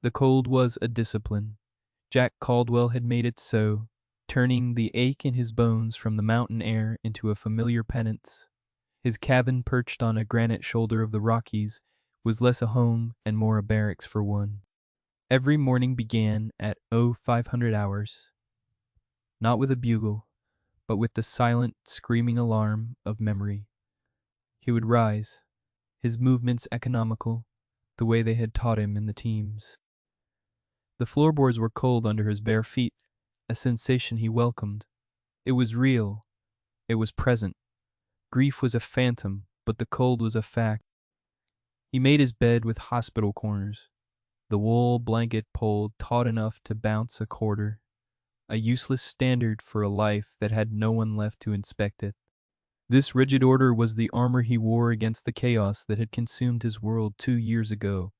The cold was a discipline. Jack Caldwell had made it so, turning the ache in his bones from the mountain air into a familiar penance. His cabin, perched on a granite shoulder of the Rockies, was less a home and more a barracks for one. Every morning began at 0500 hours, not with a bugle, but with the silent, screaming alarm of memory. He would rise, his movements economical, the way they had taught him in the teams. The floorboards were cold under his bare feet, a sensation he welcomed. It was real. It was present. Grief was a phantom, but the cold was a fact. He made his bed with hospital corners, the wool blanket pulled taut enough to bounce a quarter, a useless standard for a life that had no one left to inspect it. This rigid order was the armor he wore against the chaos that had consumed his world 2 years ago,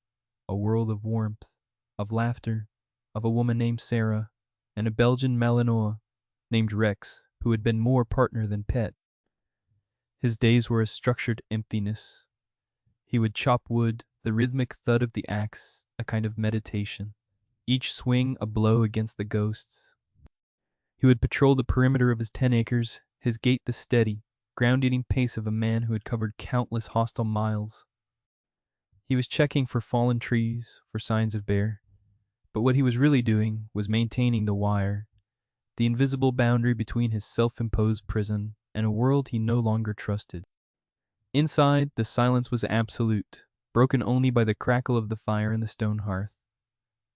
a world of warmth, of laughter, of a woman named Sarah, and a Belgian Malinois named Rex, who had been more partner than pet. His days were a structured emptiness. He would chop wood, the rhythmic thud of the axe, a kind of meditation, each swing a blow against the ghosts. He would patrol the perimeter of his 10 acres, his gait the steady, ground-eating pace of a man who had covered countless hostile miles. He was checking for fallen trees, for signs of bear, but what he was really doing was maintaining the wire, the invisible boundary between his self-imposed prison and a world he no longer trusted. Inside, the silence was absolute, broken only by the crackle of the fire in the stone hearth.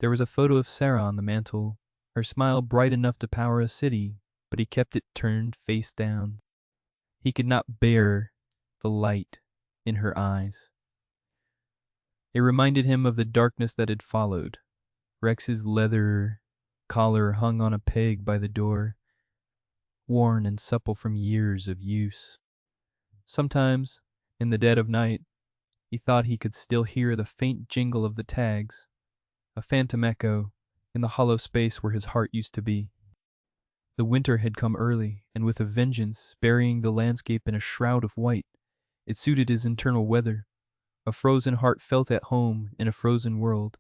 There was a photo of Sarah on the mantel, her smile bright enough to power a city, but he kept it turned face down. He could not bear the light in her eyes. It reminded him of the darkness that had followed. Rex's leather collar hung on a peg by the door, worn and supple from years of use. Sometimes, in the dead of night, he thought he could still hear the faint jingle of the tags, a phantom echo in the hollow space where his heart used to be. The winter had come early, and with a vengeance, burying the landscape in a shroud of white. It suited his internal weather. A frozen heart felt at home in a frozen world.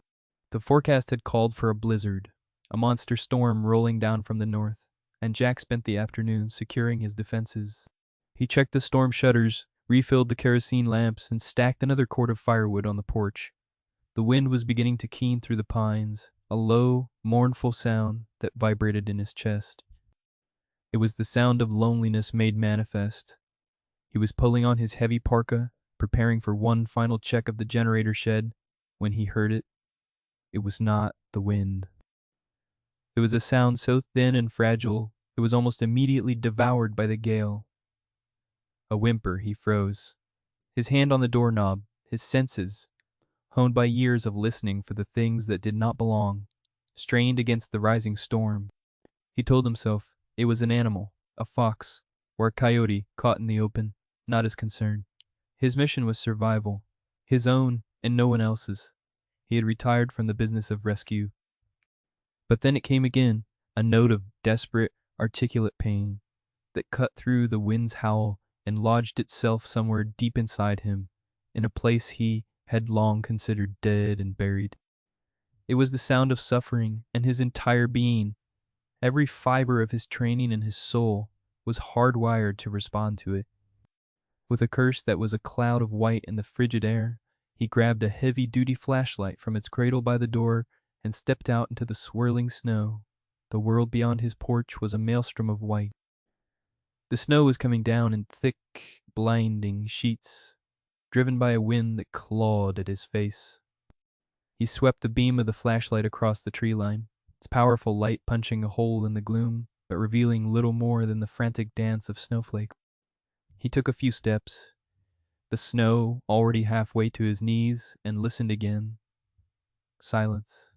The forecast had called for a blizzard, a monster storm rolling down from the north, and Jack spent the afternoon securing his defenses. He checked the storm shutters, refilled the kerosene lamps, and stacked another cord of firewood on the porch. The wind was beginning to keen through the pines, a low, mournful sound that vibrated in his chest. It was the sound of loneliness made manifest. He was pulling on his heavy parka, preparing for one final check of the generator shed, when he heard it. It was not the wind. It was a sound so thin and fragile, it was almost immediately devoured by the gale. A whimper, he froze. His hand on the doorknob, his senses, honed by years of listening for the things that did not belong, strained against the rising storm. He told himself it was an animal, a fox, or a coyote caught in the open, not his concern. His mission was survival, his own and no one else's. He had retired from the business of rescue. But then it came again, a note of desperate, articulate pain that cut through the wind's howl and lodged itself somewhere deep inside him, in a place he had long considered dead and buried. It was the sound of suffering, and his entire being, every fiber of his training and his soul, was hardwired to respond to it. With a curse that was a cloud of white in the frigid air, he grabbed a heavy-duty flashlight from its cradle by the door and stepped out into the swirling snow. The world beyond his porch was a maelstrom of white. The snow was coming down in thick, blinding sheets, driven by a wind that clawed at his face. He swept the beam of the flashlight across the tree line, its powerful light punching a hole in the gloom, but revealing little more than the frantic dance of snowflake. He took a few steps, the snow already halfway to his knees, and listened again. Silence.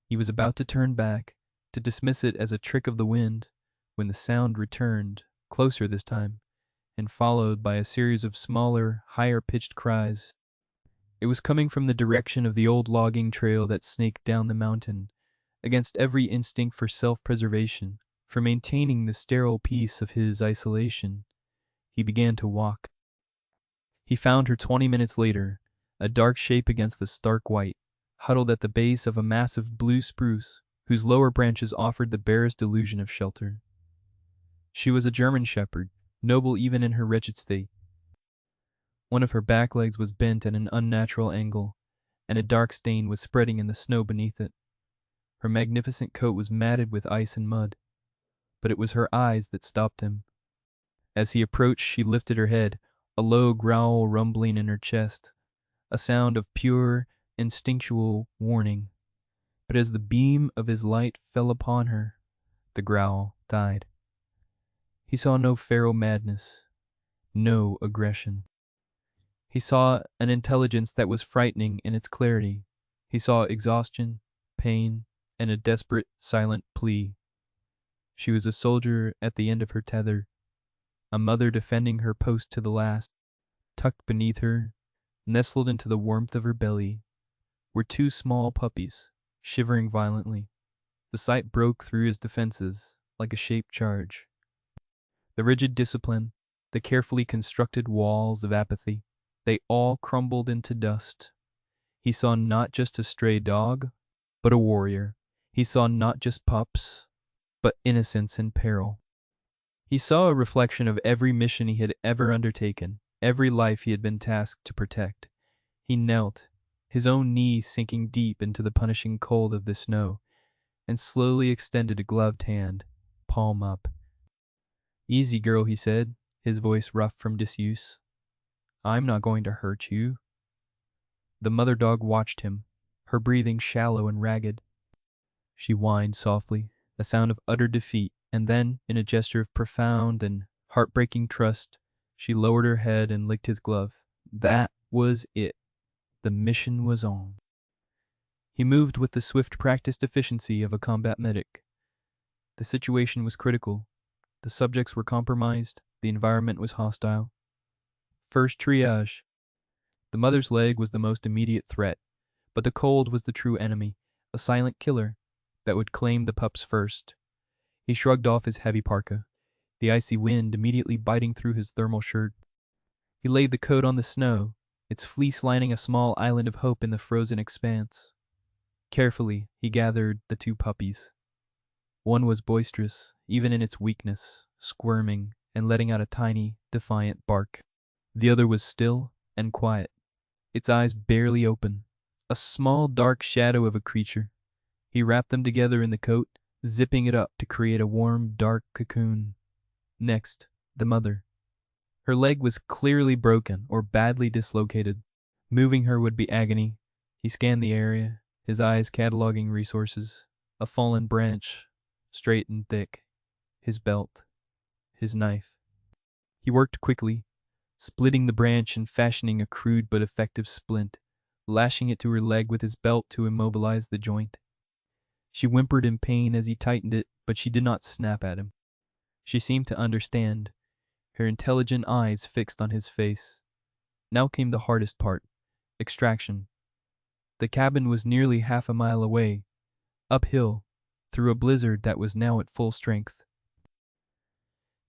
He was about to turn back, to dismiss it as a trick of the wind, when the sound returned, closer this time, and followed by a series of smaller, higher-pitched cries. It was coming from the direction of the old logging trail that snaked down the mountain, against every instinct for self-preservation, for maintaining the sterile peace of his isolation. He began to walk. He found her 20 minutes later, a dark shape against the stark white, huddled at the base of a massive blue spruce whose lower branches offered the barest illusion of shelter. She was a German shepherd, noble even in her wretched state. One of her back legs was bent at an unnatural angle, and a dark stain was spreading in the snow beneath it. Her magnificent coat was matted with ice and mud, but it was her eyes that stopped him. As he approached, she lifted her head, a low growl rumbling in her chest, a sound of pure, instinctual warning. But as the beam of his light fell upon her, the growl died. He saw no feral madness, no aggression. He saw an intelligence that was frightening in its clarity. He saw exhaustion, pain, and a desperate, silent plea. She was a soldier at the end of her tether, a mother defending her post to the last. Tucked beneath her, nestled into the warmth of her belly, were two small puppies, shivering violently. The sight broke through his defenses like a shaped charge. The rigid discipline, the carefully constructed walls of apathy, they all crumbled into dust. He saw not just a stray dog, but a warrior. He saw not just pups, but innocence in peril. He saw a reflection of every mission he had ever undertaken, every life he had been tasked to protect. He knelt, his own knees sinking deep into the punishing cold of the snow, and slowly extended a gloved hand, palm up. "Easy, girl," he said, his voice rough from disuse. "I'm not going to hurt you." The mother dog watched him, her breathing shallow and ragged. She whined softly, a sound of utter defeat, and then, in a gesture of profound and heartbreaking trust, she lowered her head and licked his glove. That was it. The mission was on. He moved with the swift practiced efficiency of a combat medic. The situation was critical. The subjects were compromised. The environment was hostile. First triage. The mother's leg was the most immediate threat, but the cold was the true enemy, a silent killer that would claim the pups first. He shrugged off his heavy parka, the icy wind immediately biting through his thermal shirt. He laid the coat on the snow, its fleece lining a small island of hope in the frozen expanse. Carefully, he gathered the two puppies. One was boisterous, even in its weakness, squirming and letting out a tiny, defiant bark. The other was still and quiet, its eyes barely open, a small dark shadow of a creature. He wrapped them together in the coat, zipping it up to create a warm, dark cocoon. Next, the mother. Her leg was clearly broken or badly dislocated. Moving her would be agony. He scanned the area, his eyes cataloging resources. A fallen branch, straight and thick. His belt. His knife. He worked quickly, splitting the branch and fashioning a crude but effective splint, lashing it to her leg with his belt to immobilize the joint. She whimpered in pain as he tightened it, but she did not snap at him. She seemed to understand, her intelligent eyes fixed on his face. Now came the hardest part, extraction. The cabin was nearly half a mile away, uphill, through a blizzard that was now at full strength.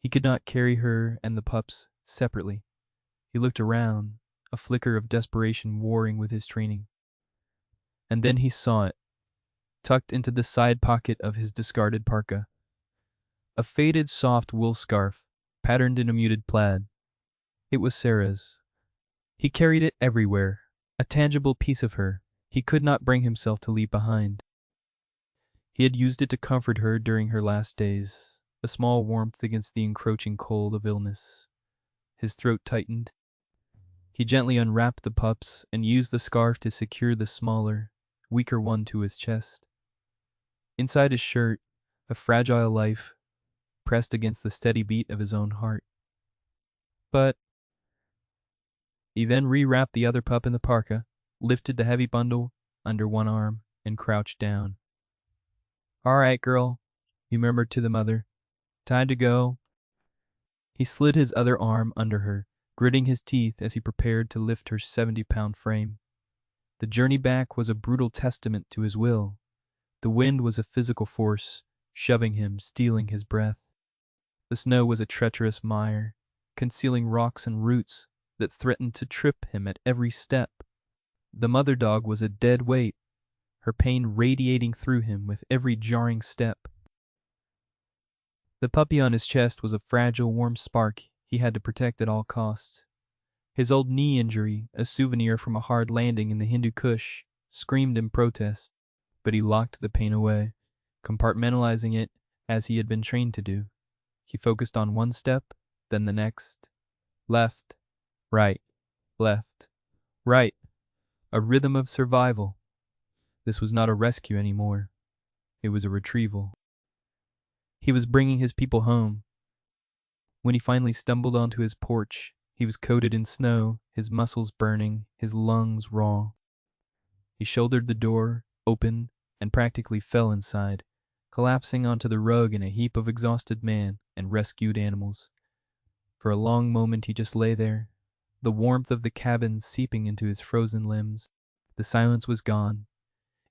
He could not carry her and the pups separately. He looked around, a flicker of desperation warring with his training. And then he saw it, tucked into the side pocket of his discarded parka. A faded soft wool scarf, patterned in a muted plaid. It was Sarah's. He carried it everywhere, a tangible piece of her he could not bring himself to leave behind. He had used it to comfort her during her last days, a small warmth against the encroaching cold of illness. His throat tightened. He gently unwrapped the pups and used the scarf to secure the smaller, weaker one to his chest. Inside his shirt, a fragile life pressed against the steady beat of his own heart. But he then rewrapped the other pup in the parka, lifted the heavy bundle under one arm, and crouched down. "All right, girl," he murmured to the mother. "Time to go." He slid his other arm under her, gritting his teeth as he prepared to lift her 70-pound frame. The journey back was a brutal testament to his will. The wind was a physical force, shoving him, stealing his breath. The snow was a treacherous mire, concealing rocks and roots that threatened to trip him at every step. The mother dog was a dead weight, her pain radiating through him with every jarring step. The puppy on his chest was a fragile, warm spark he had to protect at all costs. His old knee injury, a souvenir from a hard landing in the Hindu Kush, screamed in protest, but he locked the pain away, compartmentalizing it as he had been trained to do. He focused on one step, then the next. Left, right, left, right. A rhythm of survival. This was not a rescue anymore. It was a retrieval. He was bringing his people home. When he finally stumbled onto his porch, he was coated in snow, his muscles burning, his lungs raw. He shouldered the door, opened, and practically fell inside, collapsing onto the rug in a heap of exhausted man and rescued animals. For a long moment he just lay there, the warmth of the cabin seeping into his frozen limbs. The silence was gone.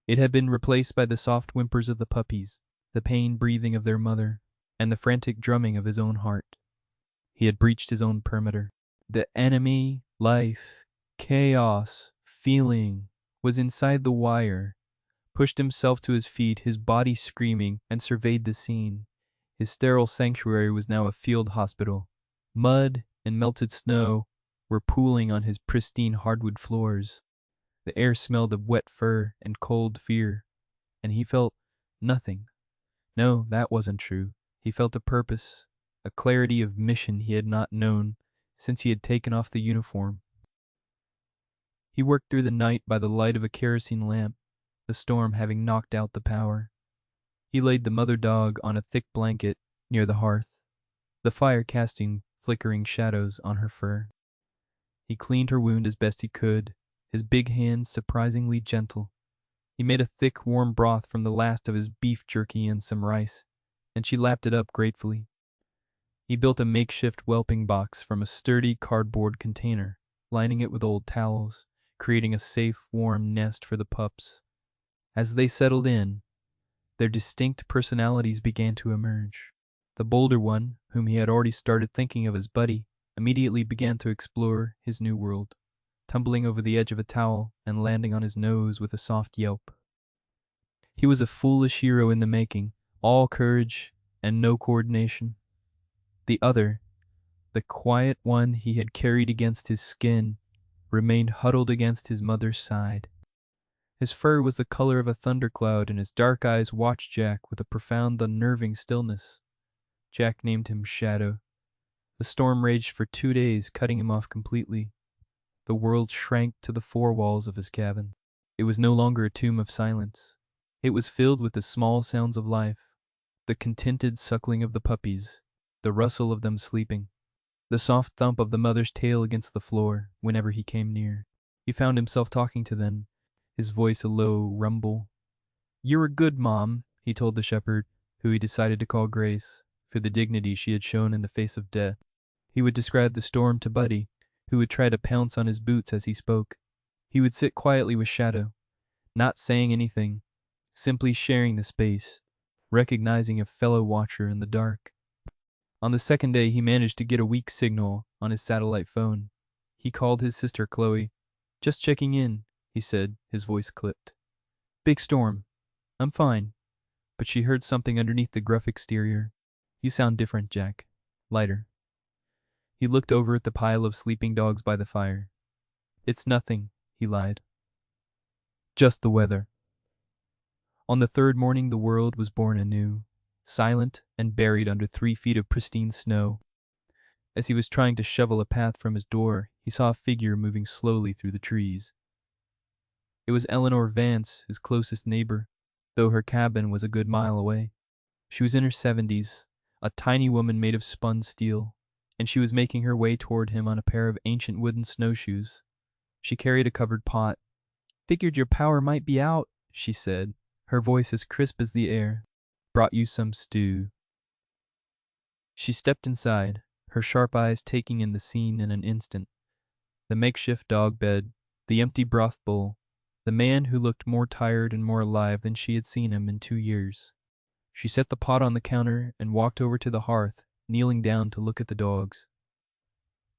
It had been replaced by the soft whimpers of the puppies, the pain breathing of their mother, and the frantic drumming of his own heart. He had breached his own perimeter. The enemy, life, chaos, feeling, was inside the wire, pushed himself to his feet, his body screaming, and surveyed the scene. His sterile sanctuary was now a field hospital. Mud and melted snow were pooling on his pristine hardwood floors. The air smelled of wet fur and cold fear, and he felt nothing. No, that wasn't true. He felt a purpose, a clarity of mission he had not known since he had taken off the uniform. He worked through the night by the light of a kerosene lamp, the storm having knocked out the power. He laid the mother dog on a thick blanket near the hearth, the fire casting flickering shadows on her fur. He cleaned her wound as best he could, his big hands surprisingly gentle. He made a thick, warm broth from the last of his beef jerky and some rice, and she lapped it up gratefully. He built a makeshift whelping box from a sturdy cardboard container, lining it with old towels, creating a safe, warm nest for the pups. As they settled in, their distinct personalities began to emerge. The bolder one, whom he had already started thinking of as Buddy, immediately began to explore his new world, tumbling over the edge of a towel and landing on his nose with a soft yelp. He was a foolish hero in the making, all courage and no coordination. The other, the quiet one he had carried against his skin, remained huddled against his mother's side. His fur was the color of a thundercloud, and his dark eyes watched Jack with a profound, unnerving stillness. Jack named him Shadow. The storm raged for 2 days, cutting him off completely. The world shrank to the four walls of his cabin. It was no longer a tomb of silence. It was filled with the small sounds of life, the contented suckling of the puppies, the rustle of them sleeping, the soft thump of the mother's tail against the floor whenever he came near. He found himself talking to them, his voice a low rumble. "You're a good mom," he told the shepherd, who he decided to call Grace, for the dignity she had shown in the face of death. He would describe the storm to Buddy, who would try to pounce on his boots as he spoke. He would sit quietly with Shadow, not saying anything, simply sharing the space, recognizing a fellow watcher in the dark. On the second day, he managed to get a weak signal on his satellite phone. He called his sister Chloe. "Just checking in," he said, his voice clipped. "Big storm. I'm fine." But she heard something underneath the gruff exterior. "You sound different, Jack. Lighter." He looked over at the pile of sleeping dogs by the fire. "It's nothing," he lied. "Just the weather." On the third morning, the world was born anew, silent and buried under 3 feet of pristine snow. As he was trying to shovel a path from his door, he saw a figure moving slowly through the trees. It was Eleanor Vance, his closest neighbor, though her cabin was a good mile away. She was in her 70s, a tiny woman made of spun steel, and she was making her way toward him on a pair of ancient wooden snowshoes. She carried a covered pot. "Figured your power might be out," she said, her voice as crisp as the air. "Brought you some stew." She stepped inside, her sharp eyes taking in the scene in an instant. The makeshift dog bed, the empty broth bowl, the man who looked more tired and more alive than she had seen him in 2 years. She set the pot on the counter and walked over to the hearth, kneeling down to look at the dogs.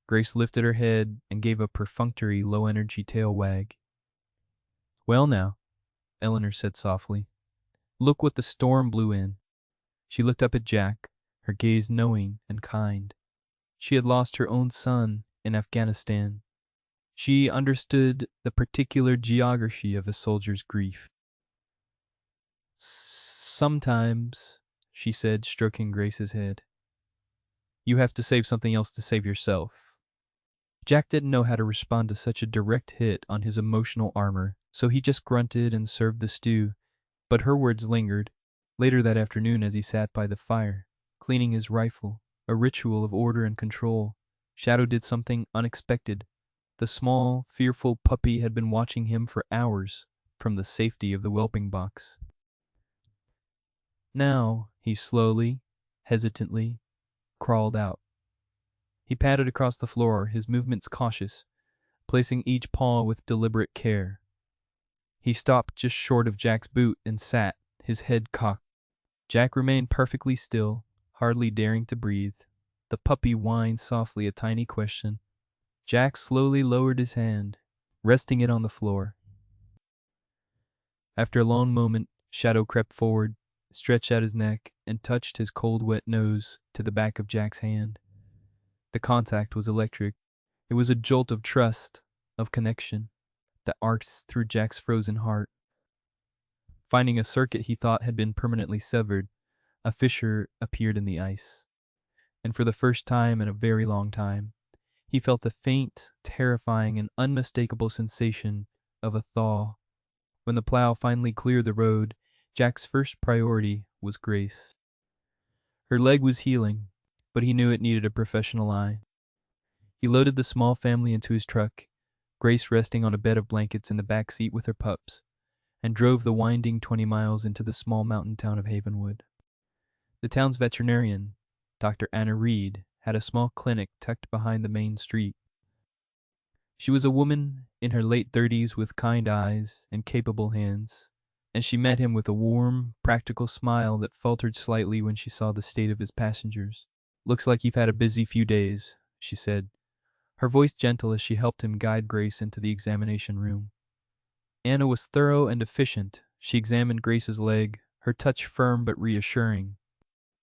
Grace lifted her head and gave a perfunctory low-energy tail wag. "Well now, Eleanor said softly. Look what the storm blew in. She looked up at Jack, her gaze knowing and kind. She had lost her own son in Afghanistan. She understood the particular geography of a soldier's grief. Sometimes, she said, stroking Grace's head, you have to save something else to save yourself. Jack didn't know how to respond to such a direct hit on his emotional armor, so he just grunted and served the stew, but her words lingered. Later that afternoon, as he sat by the fire, cleaning his rifle, a ritual of order and control, Shadow did something unexpected. The small, fearful puppy had been watching him for hours from the safety of the whelping box. Now, he slowly, hesitantly, crawled out. He padded across the floor, his movements cautious, placing each paw with deliberate care. He stopped just short of Jack's boot and sat, his head cocked. Jack remained perfectly still, hardly daring to breathe. The puppy whined softly a tiny question. Jack slowly lowered his hand, resting it on the floor. After a long moment, Shadow crept forward, stretched out his neck, and touched his cold, wet nose to the back of Jack's hand. The contact was electric. It was a jolt of trust, of connection, that arced through Jack's frozen heart. Finding a circuit he thought had been permanently severed, a fissure appeared in the ice. And for the first time in a very long time, he felt the faint, terrifying, and unmistakable sensation of a thaw. When the plow finally cleared the road, Jack's first priority was Grace. Her leg was healing, but he knew it needed a professional eye. He loaded the small family into his truck, Grace resting on a bed of blankets in the back seat with her pups, and drove the winding 20 miles into the small mountain town of Havenwood. The town's veterinarian, Dr. Anna Reed, had a small clinic tucked behind the main street. She was a woman in her late 30s with kind eyes and capable hands, and she met him with a warm, practical smile that faltered slightly when she saw the state of his passengers. Looks like you've had a busy few days, she said, her voice gentle as she helped him guide Grace into the examination room. Anna was thorough and efficient. She examined Grace's leg, her touch firm but reassuring.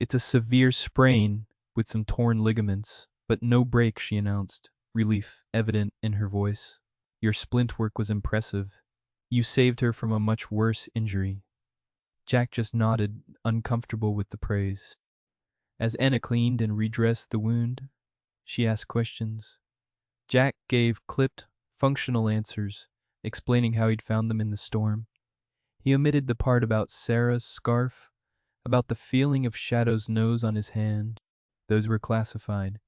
It's a severe sprain with some torn ligaments, but no break, she announced, relief evident in her voice. Your splint work was impressive. You saved her from a much worse injury. Jack just nodded, uncomfortable with the praise. As Anna cleaned and redressed the wound, she asked questions. Jack gave clipped, functional answers, explaining how he'd found them in the storm. He omitted the part about Sarah's scarf, about the feeling of Shadow's nose on his hand. Those were classified.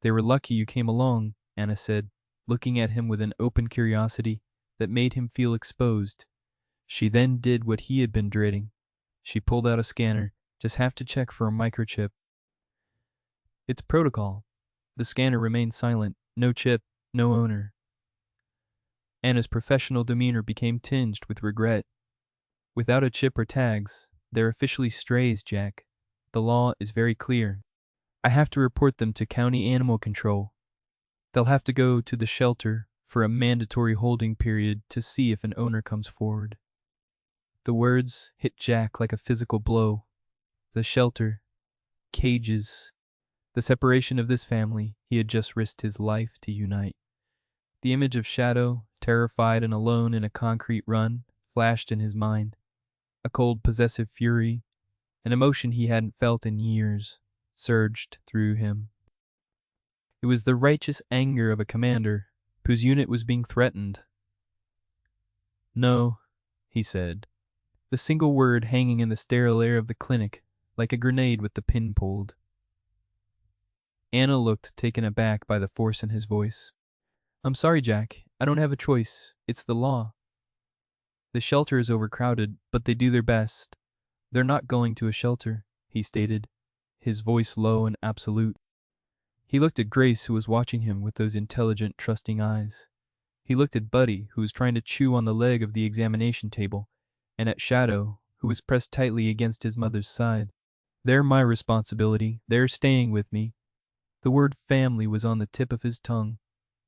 They were lucky you came along, Anna said, looking at him with an open curiosity that made him feel exposed. She then did what he had been dreading. She pulled out a scanner, just have to check for a microchip. It's protocol. The scanner remained silent. No chip, no owner. Anna's professional demeanor became tinged with regret. Without a chip or tags, they're officially strays, Jack. The law is very clear. I have to report them to County Animal Control. They'll have to go to the shelter for a mandatory holding period to see if an owner comes forward. The words hit Jack like a physical blow. The shelter, cages, the separation of this family he had just risked his life to unite. The image of Shadow, terrified and alone in a concrete run, flashed in his mind. A cold, possessive fury, an emotion he hadn't felt in years, surged through him. It was the righteous anger of a commander whose unit was being threatened. No, he said, the single word hanging in the sterile air of the clinic, like a grenade with the pin pulled. Anna looked taken aback by the force in his voice. I'm sorry, Jack. I don't have a choice. It's the law. The shelter is overcrowded, but they do their best. They're not going to a shelter, he stated, his voice low and absolute. He looked at Grace, who was watching him with those intelligent, trusting eyes. He looked at Buddy, who was trying to chew on the leg of the examination table, and at Shadow, who was pressed tightly against his mother's side. They're my responsibility. They're staying with me. The word family was on the tip of his tongue,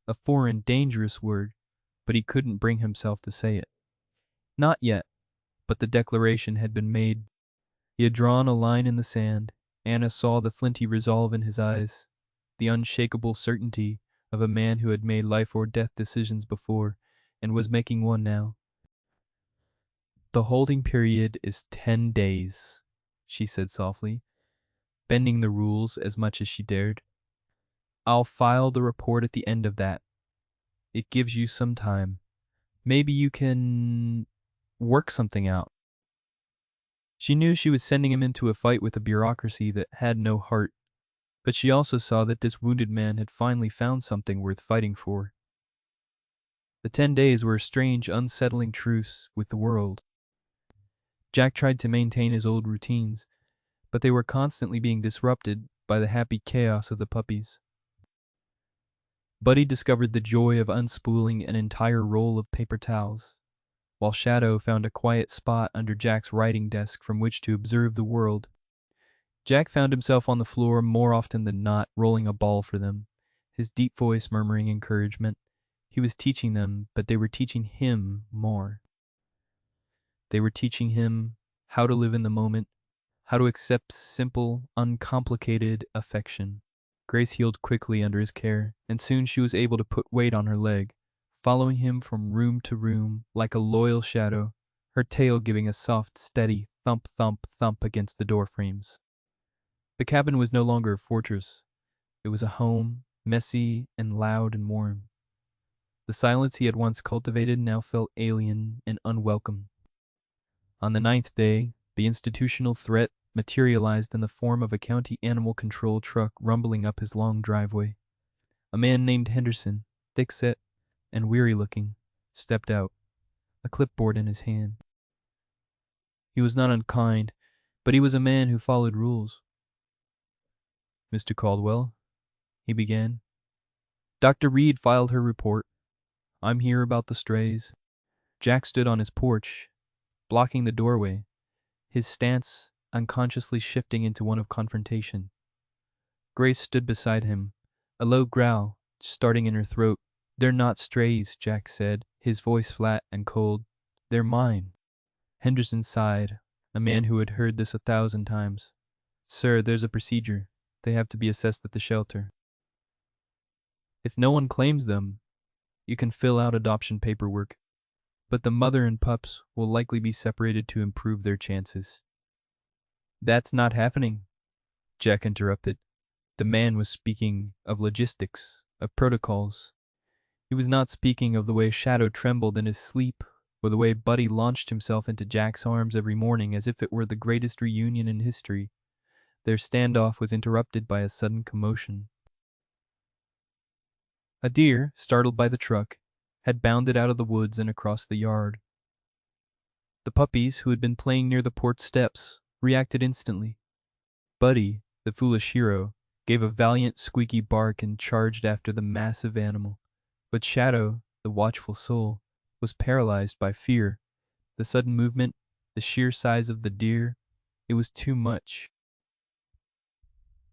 a foreign, dangerous word, but he couldn't bring himself to say it. Not yet, but the declaration had been made. He had drawn a line in the sand. Anna saw the flinty resolve in his eyes, the unshakable certainty of a man who had made life or death decisions before and was making one now. The holding period is 10 days, she said softly, bending the rules as much as she dared. I'll file the report at the end of that. It gives you some time. Maybe you can work something out. She knew she was sending him into a fight with a bureaucracy that had no heart, but she also saw that this wounded man had finally found something worth fighting for. The 10 days were a strange, unsettling truce with the world. Jack tried to maintain his old routines, but they were constantly being disrupted by the happy chaos of the puppies. Buddy discovered the joy of unspooling an entire roll of paper towels, while Shadow found a quiet spot under Jack's writing desk from which to observe the world. Jack found himself on the floor more often than not, rolling a ball for them, his deep voice murmuring encouragement. He was teaching them, but they were teaching him more. They were teaching him how to live in the moment, how to accept simple, uncomplicated affection. Grace healed quickly under his care, and soon she was able to put weight on her leg, following him from room to room like a loyal shadow, her tail giving a soft, steady thump, thump, thump against the door frames. The cabin was no longer a fortress. It was a home, messy and loud and warm. The silence he had once cultivated now felt alien and unwelcome. On the 9th day, the institutional threat materialized in the form of a county animal control truck rumbling up his long driveway. A man named Henderson, thick-set and weary-looking, stepped out, a clipboard in his hand. He was not unkind, but he was a man who followed rules. "Mr. Caldwell," he began. "Dr. Reed filed her report. I'm here about the strays." Jack stood on his porch, blocking the doorway, his stance unconsciously shifting into one of confrontation. Grace stood beside him, a low growl starting in her throat. "They're not strays," Jack said, his voice flat and cold. "They're mine." Henderson sighed, a man who had heard this 1,000 times. "Sir, there's a procedure. They have to be assessed at the shelter. If no one claims them, you can fill out adoption paperwork, but the mother and pups will likely be separated to improve their chances." "That's not happening," Jack interrupted. The man was speaking of logistics, of protocols. He was not speaking of the way Shadow trembled in his sleep, or the way Buddy launched himself into Jack's arms every morning as if it were the greatest reunion in history. Their standoff was interrupted by a sudden commotion. A deer, startled by the truck, had bounded out of the woods and across the yard. The puppies, who had been playing near the porch steps, reacted instantly. Buddy, the foolish hero, gave a valiant squeaky bark and charged after the massive animal. But Shadow, the watchful soul, was paralyzed by fear. The sudden movement, the sheer size of the deer, it was too much.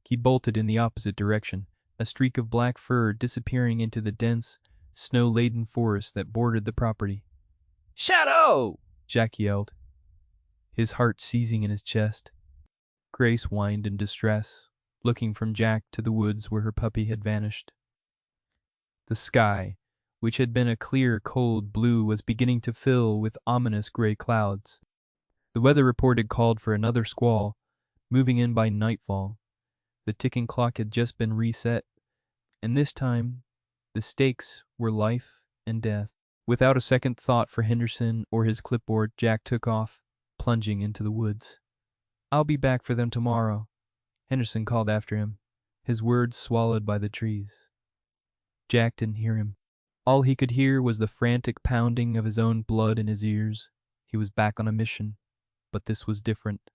He bolted in the opposite direction, a streak of black fur disappearing into the dense, snow-laden forest that bordered the property. "Shadow!" Jack yelled, his heart seizing in his chest. Grace whined in distress, looking from Jack to the woods where her puppy had vanished. The sky, which had been a clear, cold blue, was beginning to fill with ominous gray clouds. The weather report had called for another squall, moving in by nightfall. The ticking clock had just been reset, and this time, the stakes were life and death. Without a second thought for Henderson or his clipboard, Jack took off, plunging into the woods. "I'll be back for them tomorrow," Henderson called after him, his words swallowed by the trees. Jack didn't hear him. All he could hear was the frantic pounding of his own blood in his ears. He was back on a mission, but this was different.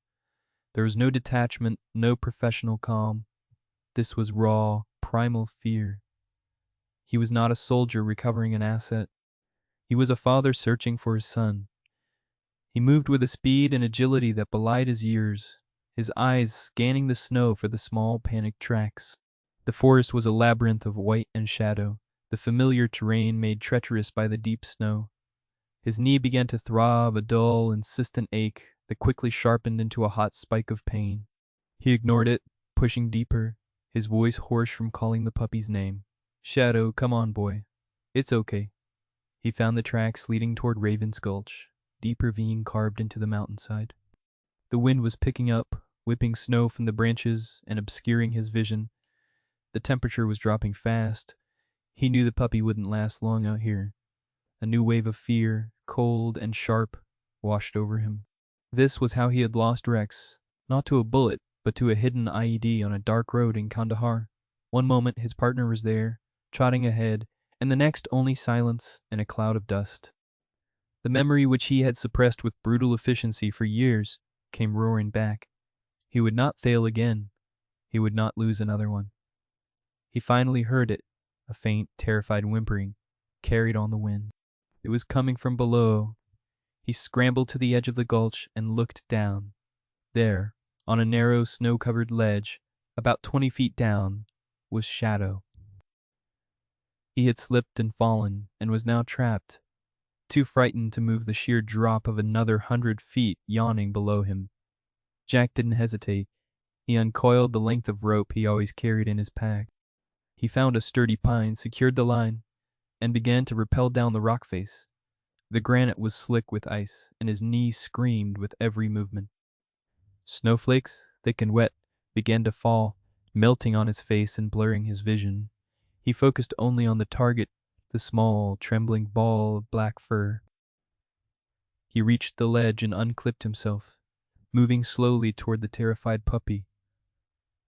There was no detachment, no professional calm. This was raw, primal fear. He was not a soldier recovering an asset. He was a father searching for his son. He moved with a speed and agility that belied his years, his eyes scanning the snow for the small, panicked tracks. The forest was a labyrinth of white and shadow, the familiar terrain made treacherous by the deep snow. His knee began to throb, a dull, insistent ache that quickly sharpened into a hot spike of pain. He ignored it, pushing deeper, his voice hoarse from calling the puppy's name. Shadow, come on, boy. It's okay. He found the tracks leading toward Raven's Gulch, deep ravine carved into the mountainside. The wind was picking up, whipping snow from the branches and obscuring his vision. The temperature was dropping fast. He knew the puppy wouldn't last long out here. A new wave of fear, cold and sharp, washed over him. This was how he had lost Rex, not to a bullet, but to a hidden IED on a dark road in Kandahar. One moment his partner was there, trotting ahead, and the next only silence and a cloud of dust. The memory which he had suppressed with brutal efficiency for years came roaring back. He would not fail again. He would not lose another one. He finally heard it, a faint, terrified whimpering, carried on the wind. It was coming from below. He scrambled to the edge of the gulch and looked down. There, on a narrow, snow-covered ledge, about 20 feet down, was Shadow. He had slipped and fallen, and was now trapped, too frightened to move the sheer drop of another 100 feet yawning below him. Jack didn't hesitate. He uncoiled the length of rope he always carried in his pack. He found a sturdy pine, secured the line, and began to rappel down the rock face. The granite was slick with ice, and his knees screamed with every movement. Snowflakes, thick and wet, began to fall, melting on his face and blurring his vision. He focused only on the target, the small, trembling ball of black fur. He reached the ledge and unclipped himself, moving slowly toward the terrified puppy.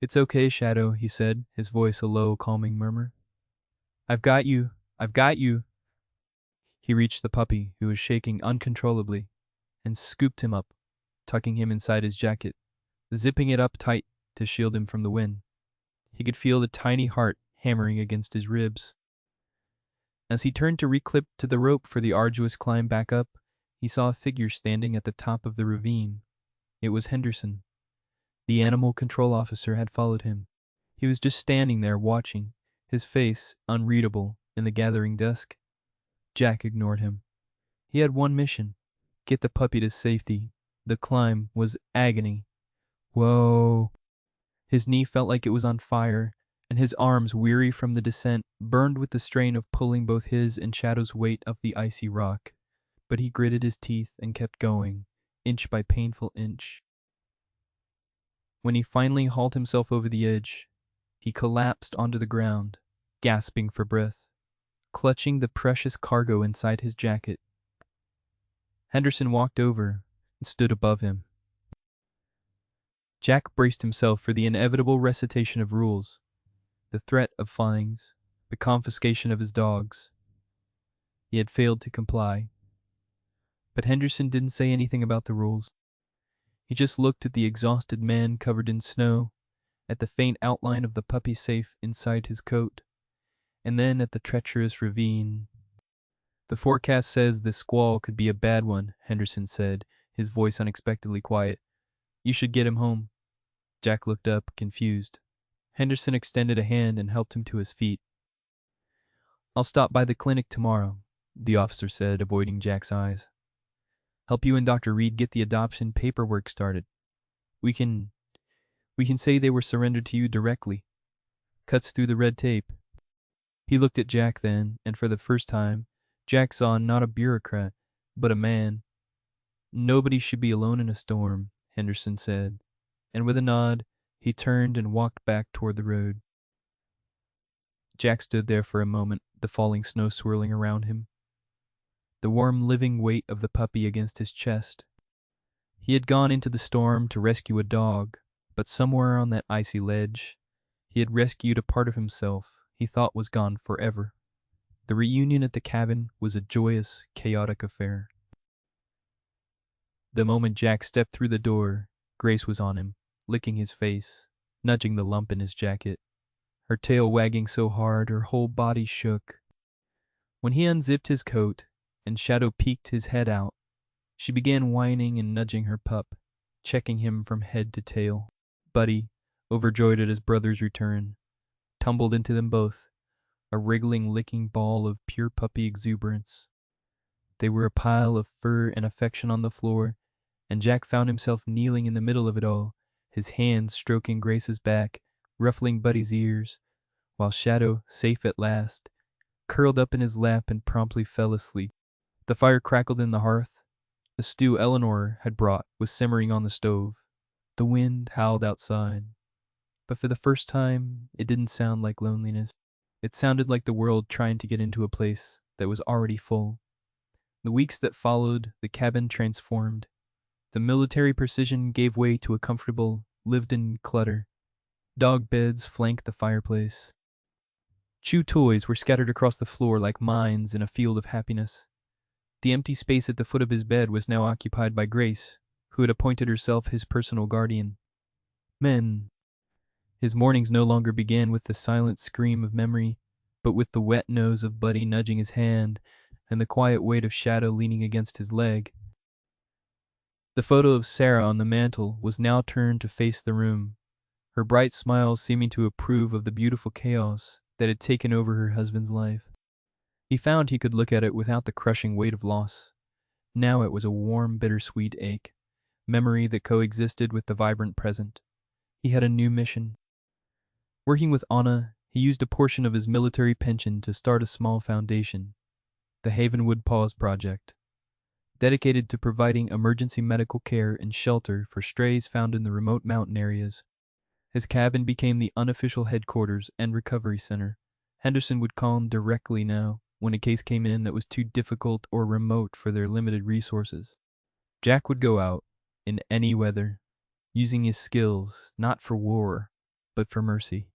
"It's okay, Shadow," he said, his voice a low, calming murmur. "I've got you. I've got you." He reached the puppy, who was shaking uncontrollably, and scooped him up, tucking him inside his jacket, zipping it up tight to shield him from the wind. He could feel the tiny heart hammering against his ribs. As he turned to reclip to the rope for the arduous climb back up, he saw a figure standing at the top of the ravine. It was Henderson. The animal control officer had followed him. He was just standing there watching, his face unreadable in the gathering dusk. Jack ignored him. He had one mission: get the puppy to safety. The climb was agony. Whoa. His knee felt like it was on fire, and his arms, weary from the descent, burned with the strain of pulling both his and Shadow's weight up the icy rock. But he gritted his teeth and kept going, inch by painful inch. When he finally hauled himself over the edge, he collapsed onto the ground, gasping for breath, clutching the precious cargo inside his jacket. Henderson walked over and stood above him. Jack braced himself for the inevitable recitation of rules, the threat of fines, the confiscation of his dogs. He had failed to comply. But Henderson didn't say anything about the rules. He just looked at the exhausted man covered in snow, at the faint outline of the puppy safe inside his coat, and then at the treacherous ravine. "The forecast says this squall could be a bad one," Henderson said, his voice unexpectedly quiet. "You should get him home." Jack looked up, confused. Henderson extended a hand and helped him to his feet. "I'll stop by the clinic tomorrow," the officer said, avoiding Jack's eyes. "Help you and Dr. Reed get the adoption paperwork started. We can say they were surrendered to you directly. Cuts through the red tape." He looked at Jack then, and for the first time, Jack saw not a bureaucrat, but a man. "Nobody should be alone in a storm," Henderson said, and with a nod, he turned and walked back toward the road. Jack stood there for a moment, the falling snow swirling around him, the warm living weight of the puppy against his chest. He had gone into the storm to rescue a dog, but somewhere on that icy ledge, he had rescued a part of himself he thought was gone forever. The reunion at the cabin was a joyous, chaotic affair. The moment Jack stepped through the door, Grace was on him, licking his face, nudging the lump in his jacket, her tail wagging so hard her whole body shook. When he unzipped his coat and Shadow peeked his head out, she began whining and nudging her pup, checking him from head to tail. Buddy, overjoyed at his brother's return, tumbled into them both, a wriggling, licking ball of pure puppy exuberance. They were a pile of fur and affection on the floor, and Jack found himself kneeling in the middle of it all, his hands stroking Grace's back, ruffling Buddy's ears, while Shadow, safe at last, curled up in his lap and promptly fell asleep. The fire crackled in the hearth. The stew Eleanor had brought was simmering on the stove. The wind howled outside. But for the first time, it didn't sound like loneliness. It sounded like the world trying to get into a place that was already full. The weeks that followed, the cabin transformed. The military precision gave way to a comfortable, lived-in clutter. Dog beds flanked the fireplace. Chew toys were scattered across the floor like mines in a field of happiness. The empty space at the foot of his bed was now occupied by Grace, who had appointed herself his personal guardian. Men. His mornings no longer began with the silent scream of memory, but with the wet nose of Buddy nudging his hand and the quiet weight of Shadow leaning against his leg. The photo of Sarah on the mantel was now turned to face the room, her bright smile seeming to approve of the beautiful chaos that had taken over her husband's life. He found he could look at it without the crushing weight of loss. Now it was a warm, bittersweet ache, memory that coexisted with the vibrant present. He had a new mission. Working with Anna, he used a portion of his military pension to start a small foundation, the Havenwood Paws Project, dedicated to providing emergency medical care and shelter for strays found in the remote mountain areas. His cabin became the unofficial headquarters and recovery center. Henderson would call him directly now, when a case came in that was too difficult or remote for their limited resources. Jack would go out, in any weather, using his skills not for war, but for mercy.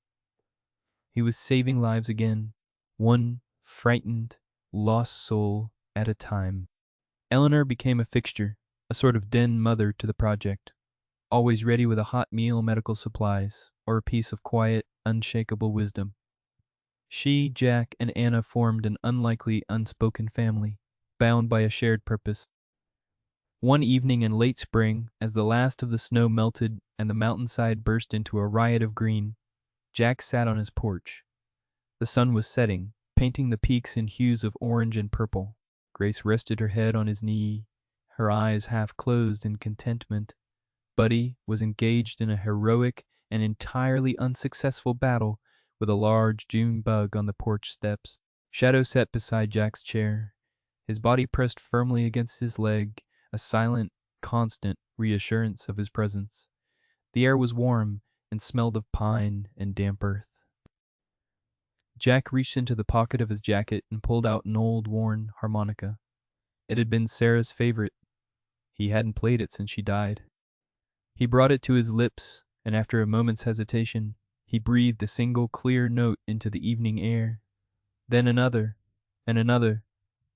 He was saving lives again, one frightened, lost soul at a time. Eleanor became a fixture, a sort of den mother to the project, always ready with a hot meal, medical supplies, or a piece of quiet, unshakable wisdom. She, Jack, and Anna formed an unlikely, unspoken family, bound by a shared purpose. One evening in late spring, as the last of the snow melted and the mountainside burst into a riot of green, Jack sat on his porch. The sun was setting, painting the peaks in hues of orange and purple. Grace rested her head on his knee, her eyes half closed in contentment. Buddy was engaged in a heroic and entirely unsuccessful battle with a large June bug on the porch steps. Shadow sat beside Jack's chair, his body pressed firmly against his leg, a silent, constant reassurance of his presence. The air was warm and smelled of pine and damp earth. Jack reached into the pocket of his jacket and pulled out an old, worn harmonica. It had been Sarah's favorite. He hadn't played it since she died. He brought it to his lips, and after a moment's hesitation, he breathed a single clear note into the evening air, then another, and another,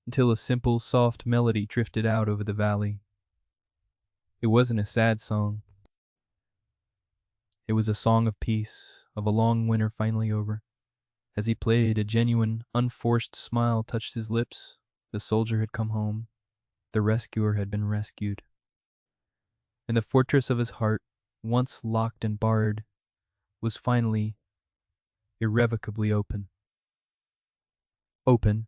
until a simple, soft melody drifted out over the valley. It wasn't a sad song. It was a song of peace, of a long winter finally over. As he played, a genuine, unforced smile touched his lips. The soldier had come home. The rescuer had been rescued. And the fortress of his heart, once locked and barred, was finally, irrevocably open. Open.